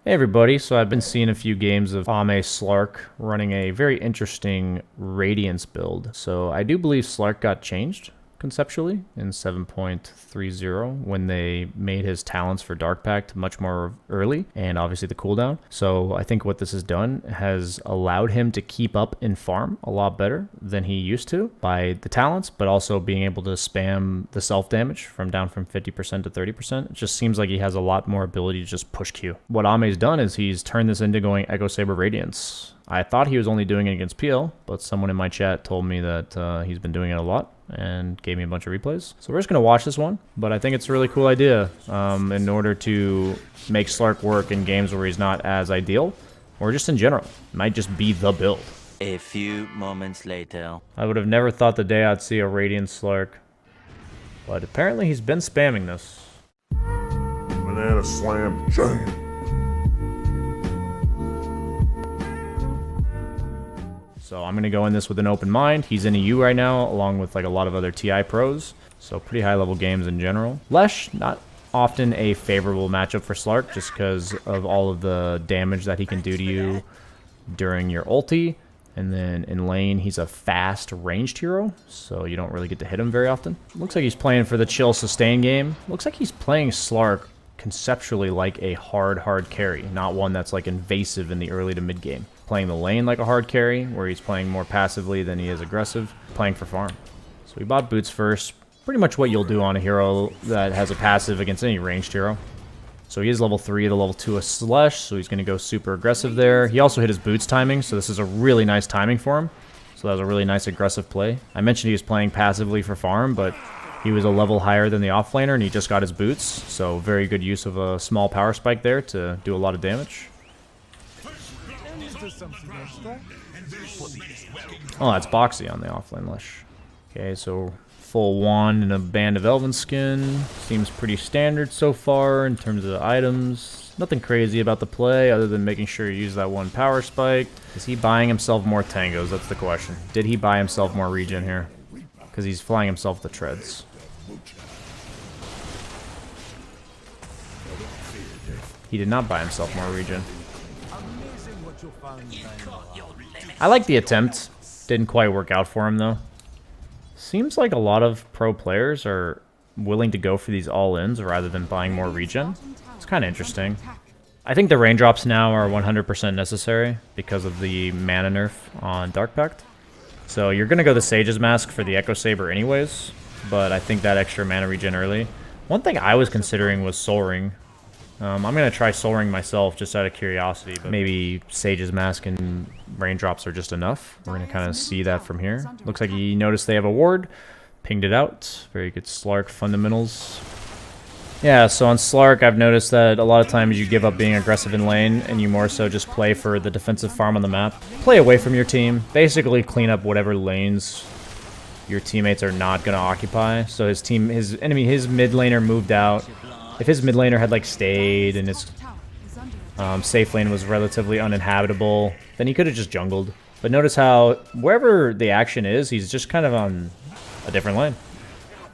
Hey everybody, so I've been seeing a few games of Ame Slark running a very interesting Radiance build. So I do believe Slark got changed conceptually in 7.30 when they made his talents for Dark Pact much more early and obviously the cooldown. So I think what this has done has allowed him to keep up in farm a lot better than he used to by the talents, but also being able to spam the self damage from down from 50% to 30%. It just seems like he has a lot more ability to just push Q. What Ame's done is he's turned this into going Echo Saber Radiance. I thought he was only doing it against PL, but someone in my chat told me that he's been doing it a lot and gave me a bunch of replays. So we're just going to watch this one, but I think it's a really cool idea in order to make Slark work in games where he's not as ideal, or just in general. It might just be the build. A few moments later. I would have never thought the day I'd see a Radiant Slark, but apparently he's been spamming this. Banana slam jam. So I'm going to go in this with an open mind. He's in EU right now, along with like a lot of other TI pros. So pretty high level games in general. Lesh, not often a favorable matchup for Slark, just because of all of the damage that he can do to you during your ulti. And then in lane, he's a fast ranged hero, so you don't really get to hit him very often. Looks like he's playing for the chill sustain game. Looks like he's playing Slark conceptually like a hard carry, not one that's like invasive in the early to mid game. Playing the lane like a hard carry, where he's playing more passively than he is aggressive, playing for farm. So he bought boots first, pretty much what you'll do on a hero that has a passive against any ranged hero. So he is level 3 to level 2 of Slash, so he's going to go super aggressive there. He also hit his boots timing, so this is a really nice timing for him. So that was a really nice aggressive play. I mentioned he was playing passively for farm, but he was a level higher than the offlaner, and he just got his boots. So very good use of a small power spike there to do a lot of damage. Oh, that's Boxy on the offlane Lush. Okay, so full wand and a band of Elven skin. Seems pretty standard so far in terms of the items. Nothing crazy about the play other than making sure you use that one power spike. Is he buying himself more tangos? That's the question. Did he buy himself more regen here? Because he's flying himself the treads. He did not buy himself more regen. I like the attempt. Didn't quite work out for him though. Seems like a lot of pro players are willing to go for these all-ins rather than buying more regen. It's kind of interesting. I think the raindrops now are 100% necessary because of the mana nerf on Dark Pact. So you're going to go the Sage's Mask for the Echo Saber anyways, but I think that extra mana regen early. One thing I was considering was Soul Ring. I'm going to try Soul Ring myself just out of curiosity, but maybe Sage's Mask and Raindrops are just enough. We're going to kind of see that from here. Looks like he noticed they have a ward, pinged it out. Very good Slark fundamentals. Yeah, so on Slark, I've noticed that a lot of times you give up being aggressive in lane and you more so just play for the defensive farm on the map. Play away from your team. Basically clean up whatever lanes your teammates are not going to occupy. So his mid laner moved out. If his mid laner had like stayed and his safe lane was relatively uninhabitable, then he could have just jungled. But notice how wherever the action is, he's just kind of on a different lane.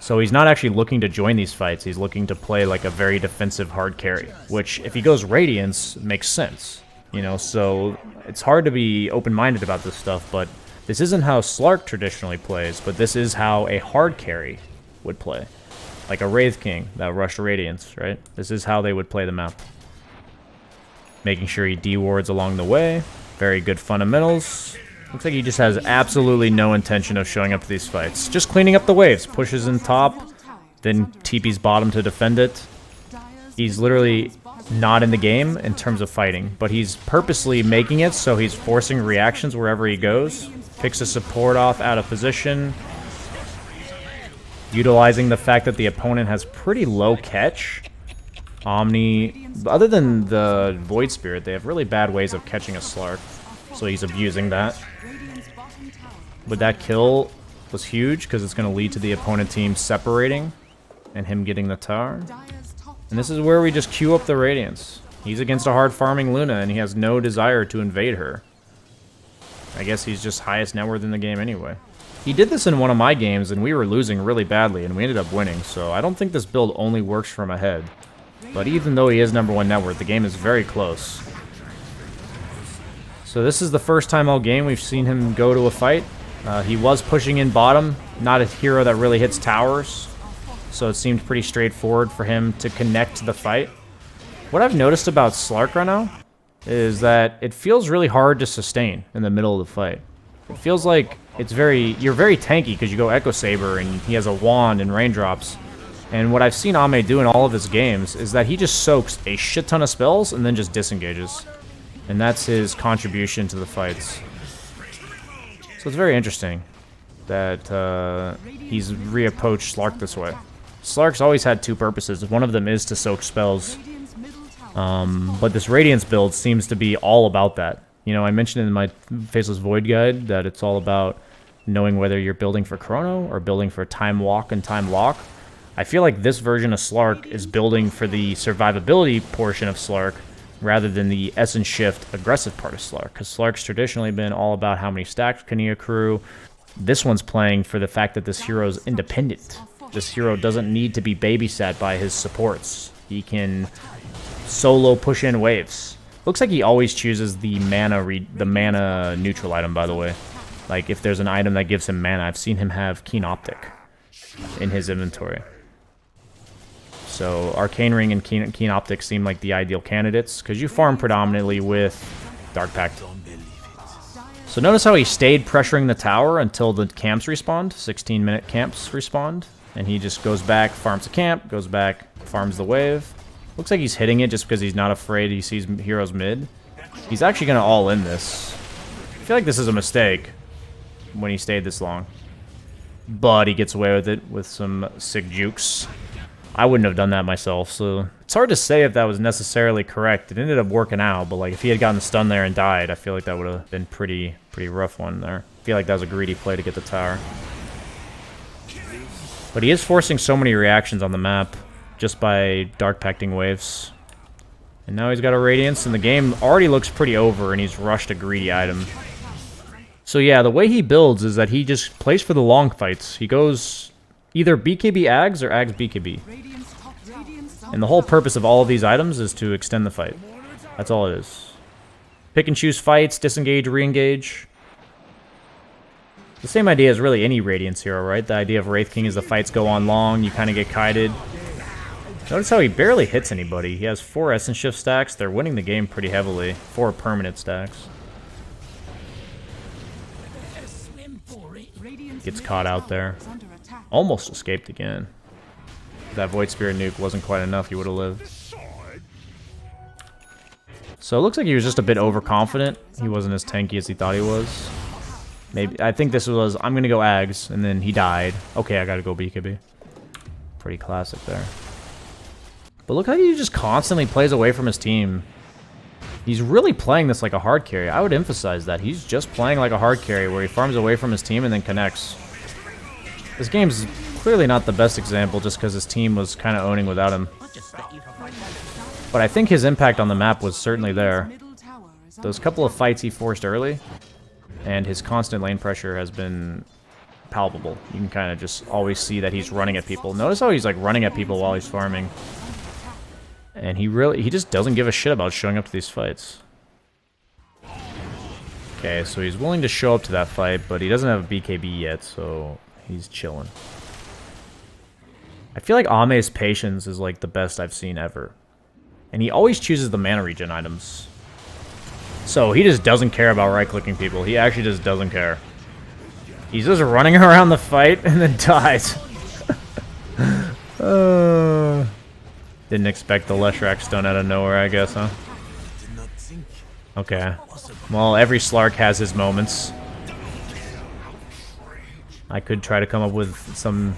So he's not actually looking to join these fights. He's looking to play like a very defensive hard carry, which if he goes Radiance makes sense. You know, so it's hard to be open-minded about this stuff, but this isn't how Slark traditionally plays, but this is how a hard carry would play. Like a Wraith King that rushed Radiance, right? This is how they would play the map. Making sure he dewards along the way. Very good fundamentals. Looks like he just has absolutely no intention of showing up to these fights. Just cleaning up the waves. Pushes in top, then TP's bottom to defend it. He's literally not in the game in terms of fighting, but he's purposely making it so he's forcing reactions wherever he goes. Picks a support off out of position. Utilizing the fact that the opponent has pretty low catch. Omni, other than the Void Spirit, they have really bad ways of catching a Slark. So he's abusing that. But that kill was huge because it's going to lead to the opponent team separating and him getting the tower. And this is where we just queue up the Radiance. He's against a hard farming Luna and he has no desire to invade her. I guess he's just highest net worth in the game anyway. He did this in one of my games, and we were losing really badly, and we ended up winning, so I don't think this build only works from ahead. But even though he is #1 net worth, the game is very close. So this is the first time all game we've seen him go to a fight. He was pushing in bottom, not a hero that really hits towers. So it seemed pretty straightforward for him to connect to the fight. What I've noticed about Slark right now is that it feels really hard to sustain in the middle of the fight. It feels like you're very tanky because you go Echo Saber and he has a wand and raindrops. And what I've seen Ame do in all of his games is that he just soaks a shit ton of spells and then just disengages. And that's his contribution to the fights. So it's very interesting that he's reapproached Slark this way. Slark's always had two purposes. One of them is to soak spells. But this Radiance build seems to be all about that. You know, I mentioned in my Faceless Void guide that it's all about knowing whether you're building for Chrono or building for Time Walk and Time Lock. I feel like this version of Slark is building for the survivability portion of Slark rather than the Essence Shift aggressive part of Slark, because Slark's traditionally been all about how many stacks can he accrue. This one's playing for the fact that this hero's independent. This hero doesn't need to be babysat by his supports. He can solo push in waves. Looks like he always chooses the mana neutral item, by the way. Like, if there's an item that gives him mana, I've seen him have Keen Optic in his inventory. So Arcane Ring and Keen Optic seem like the ideal candidates, because you farm predominantly with Dark Pact. So notice how he stayed pressuring the tower until the camps respawned. 16-minute camps respawned. And he just goes back, farms a camp, goes back, farms the wave. Looks like he's hitting it just because he's not afraid he sees heroes mid. He's actually going to all in this. I feel like this is a mistake when he stayed this long. But he gets away with it with some sick jukes. I wouldn't have done that myself, so it's hard to say if that was necessarily correct. It ended up working out, but like if he had gotten stunned there and died, I feel like that would have been pretty rough one there. I feel like that was a greedy play to get the tower. But he is forcing so many reactions on the map just by Dark Pacting waves. And now he's got a Radiance, and the game already looks pretty over, and he's rushed a greedy item. So yeah, the way he builds is that he just plays for the long fights. He goes either BKB Ags or Ags BKB. And the whole purpose of all of these items is to extend the fight. That's all it is. Pick and choose fights, disengage, re-engage. The same idea as really any Radiance hero, right? The idea of Wraith King is the fights go on long, you kind of get kited. Notice how he barely hits anybody. He has 4 Essence Shift stacks. They're winning the game pretty heavily. 4 permanent stacks. Gets caught out there. Almost escaped again. If that Void Spirit nuke wasn't quite enough, he would have lived. So it looks like he was just a bit overconfident. He wasn't as tanky as he thought he was. Maybe I think this was, I'm going to go Ags, and then he died. Okay, I got to go BKB. Pretty classic there. But look how he just constantly plays away from his team. He's really playing this like a hard carry. I would emphasize that. He's just playing like a hard carry where he farms away from his team and then connects. This game's clearly not the best example just because his team was kind of owning without him. But I think his impact on the map was certainly there. Those couple of fights he forced early, and his constant lane pressure has been palpable. You can kind of just always see that he's running at people. Notice how he's like running at people while he's farming. And he just doesn't give a shit about showing up to these fights. Okay, so he's willing to show up to that fight, but he doesn't have a BKB yet, so he's chilling. I feel like Ame's patience is like the best I've seen ever. And he always chooses the mana regen items. So he just doesn't care about right-clicking people. He actually just doesn't care. He's just running around the fight and then dies. Didn't expect the Leshrac stun out of nowhere, I guess, huh? Okay. Well, every Slark has his moments. I could try to come up with some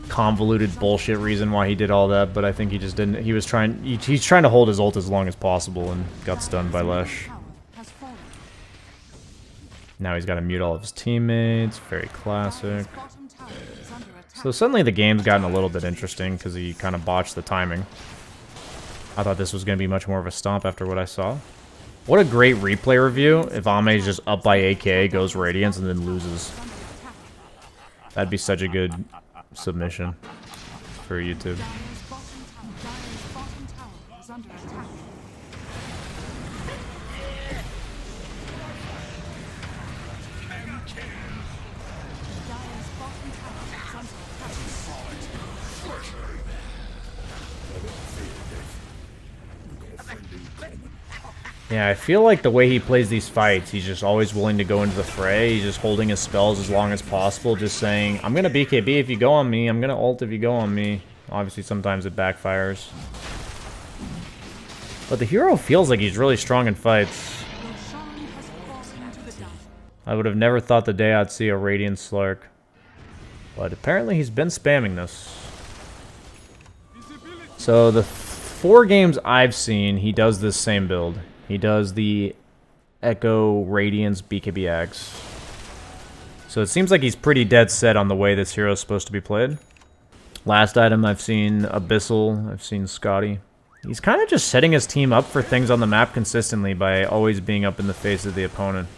convoluted bullshit reason why he did all that, but I think he just didn't. He was trying. He's trying to hold his ult as long as possible and got stunned by Lesh. Now he's got to mute all of his teammates. Very classic. So suddenly the game's gotten a little bit interesting because he kind of botched the timing. I thought this was going to be much more of a stomp after what I saw. What a great replay review if Ame's just up by AK, goes Radiance, and then loses. That'd be such a good submission for YouTube. Yeah, I feel like the way he plays these fights, he's just always willing to go into the fray. He's just holding his spells as long as possible, just saying, I'm gonna BKB if you go on me, I'm gonna ult if you go on me. Obviously, sometimes it backfires. But the hero feels like he's really strong in fights. I would have never thought the day I'd see a Radiance Slark. But apparently he's been spamming this. So the 4 games I've seen, he does this same build. He does the Echo Radiance BKB Axe. So it seems like he's pretty dead set on the way this hero is supposed to be played. Last item I've seen Abyssal, I've seen Scotty. He's kind of just setting his team up for things on the map consistently by always being up in the face of the opponent.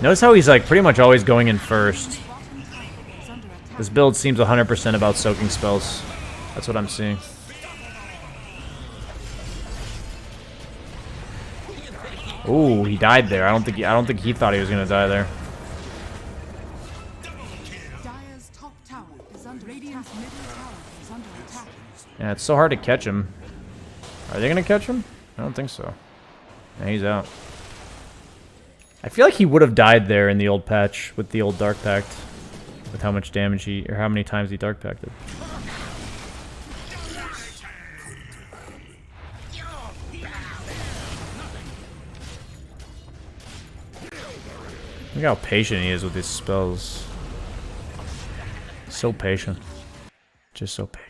Notice how he's like pretty much always going in first. This build seems 100% about soaking spells. That's what I'm seeing. Ooh, he died there. I don't think he thought he was gonna die there. Yeah, it's so hard to catch him. Are they gonna catch him? I don't think so. Yeah, he's out. I feel like he would have died there in the old patch with the old Dark Pact, with how much damage he, or how many times he Dark Pacted. Look how patient he is with his spells. So patient. Just so patient.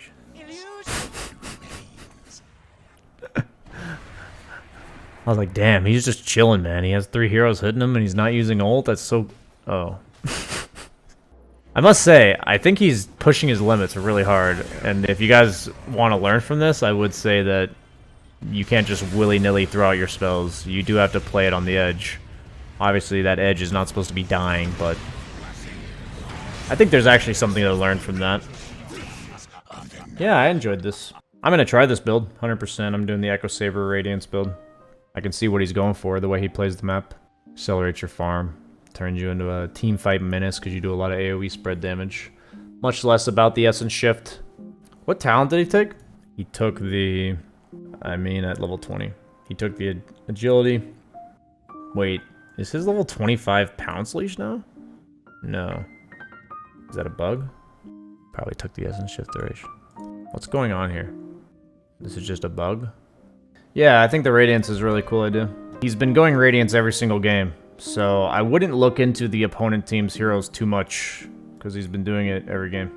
I was like, damn, he's just chilling, man. He has 3 heroes hitting him and he's not using ult. That's so... Oh. I must say, I think he's pushing his limits really hard. And if you guys want to learn from this, I would say that you can't just willy-nilly throw out your spells. You do have to play it on the edge. Obviously, that edge is not supposed to be dying, but... I think there's actually something to learn from that. Yeah, I enjoyed this. I'm going to try this build, 100%. I'm doing the Echo Saber Radiance build. I can see what he's going for, the way he plays the map. Accelerates your farm. Turns you into a team fight menace because you do a lot of AoE spread damage. Much less about the Essence Shift. What talent did he take? He took the... I mean, at level 20. He took the Agility. Wait, is his level 25 Pounce Leash now? No. Is that a bug? Probably took the Essence Shift duration. What's going on here? This is just a bug? Yeah, I think the Radiance is a really cool idea. He's been going Radiance every single game, so I wouldn't look into the opponent team's heroes too much, because he's been doing it every game.